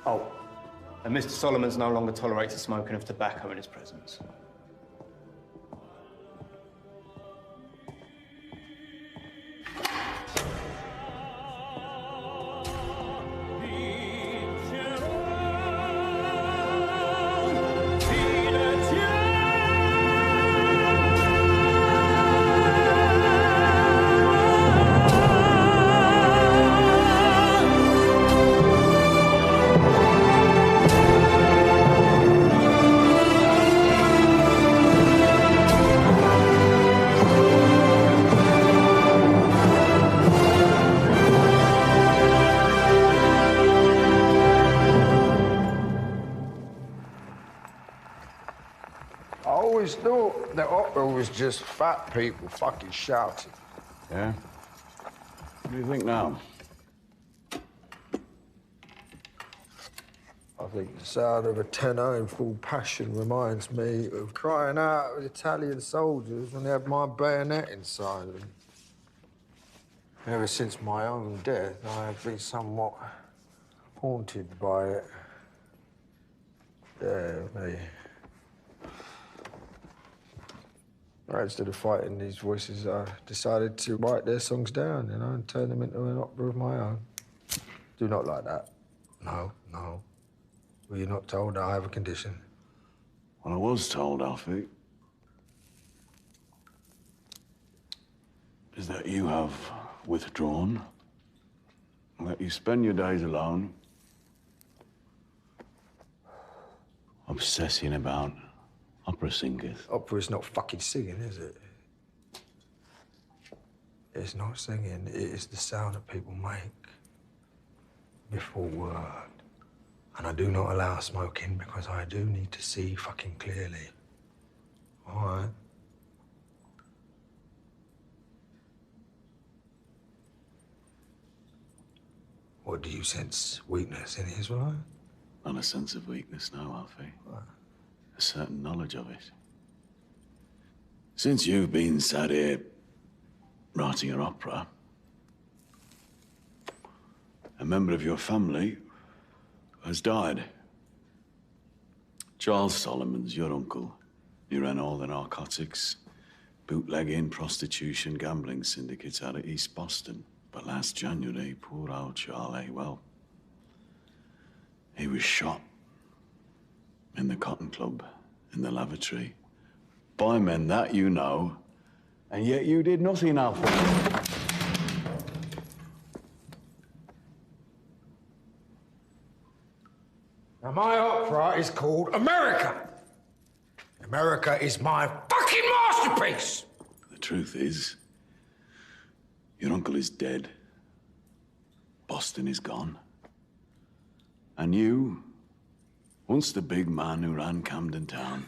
Oh, and Mr. Solomon's no longer tolerates the smoking of tobacco in his presence. I always thought that opera was just fat people fucking shouting. Yeah? What do you think now? I think the sound of a tenor in full passion reminds me of crying out with Italian soldiers when they had my bayonet inside them. Ever since my own death, I have been somewhat haunted by it. Yeah, me. Instead of fighting these voices, I decided to write their songs down, you know, and turn them into an opera of my own. Do not like that. No, no. Were you not told I have a condition? Well, I was told, Alfie, is that you have withdrawn, and that you spend your days alone, obsessing about opera singers. Opera's not fucking singing, is it? It's not singing, it is the sound that people make before word. And I do not allow smoking because I do need to see fucking clearly. All right? What, do you sense weakness in his life? Not a sense of weakness now, Alfie. What? A certain knowledge of it. Since you've been sat here writing your opera, a member of your family has died. Charles Solomon's your uncle. He ran all the narcotics, bootlegging, prostitution, gambling syndicates out of East Boston. But last January, poor old Charlie, well, he was shot in the Cotton Club, in the lavatory, by men that you know, and yet you did nothing, Alfie. Now, my opera is called America. America is my fucking masterpiece! The truth is, your uncle is dead. Boston is gone. And you, once the big man who ran Camden Town,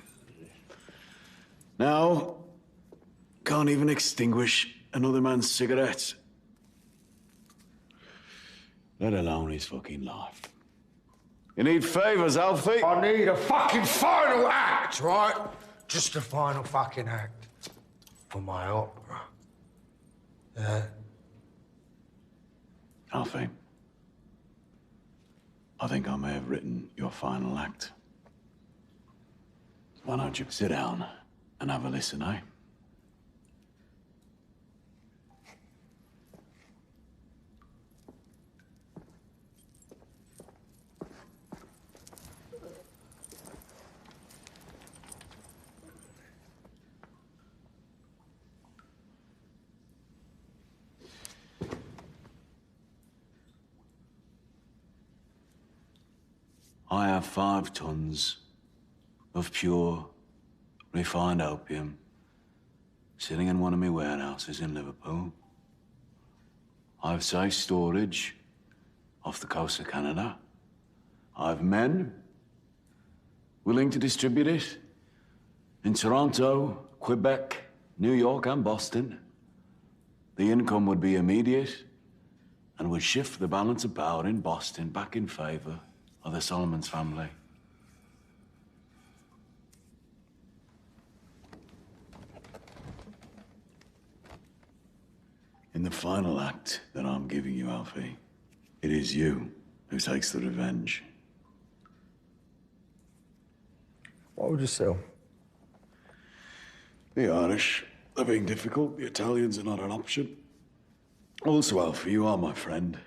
now can't even extinguish another man's cigarette, let alone his fucking life. You need favors, Alfie. I need a fucking final act, right? Just a final fucking act for my opera. Yeah? Alfie, I think I may have written your final act. Why don't you sit down and have a listen, eh? I have 5 tons of pure, refined opium sitting in one of my warehouses in Liverpool. I have safe storage off the coast of Canada. I have men willing to distribute it in Toronto, Quebec, New York, and Boston. The income would be immediate and would shift the balance of power in Boston back in favor of the Solomons family. In the final act that I'm giving you, Alfie, it is you who takes the revenge What would you sell? The Irish are being difficult. The Italians are not an option. Also, Alfie, you are my friend.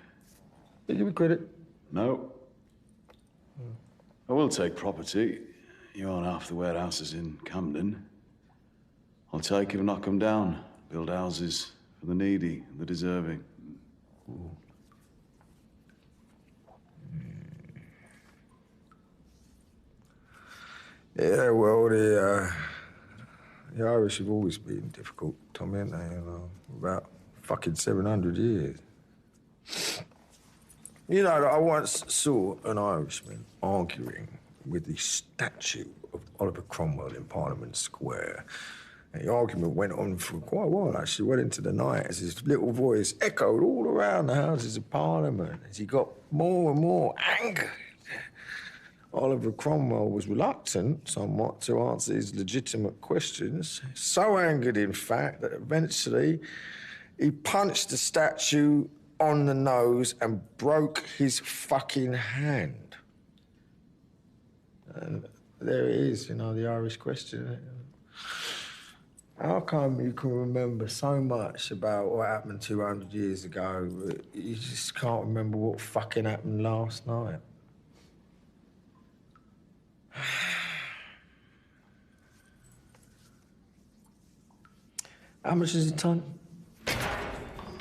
Did you give me credit? No. I will take property. You own half the warehouses in Camden. I'll take it and knock them down. Build houses for the needy and the deserving. Yeah, well, the Irish have always been difficult, Tommy, ain't they? You know, about fucking 700 years. You know, I once saw an Irishman arguing with the statue of Oliver Cromwell in Parliament Square. And the argument went on for quite a while, actually, well into the night, as his little voice echoed all around the Houses of Parliament as he got more and more angered. Oliver Cromwell was reluctant, somewhat, to answer his legitimate questions. So angered, in fact, that eventually he punched the statue on the nose and broke his fucking hand. And there it is, you know, the Irish question. How come you can remember so much about what happened 200 years ago, but you just can't remember what fucking happened last night? How much is a ton?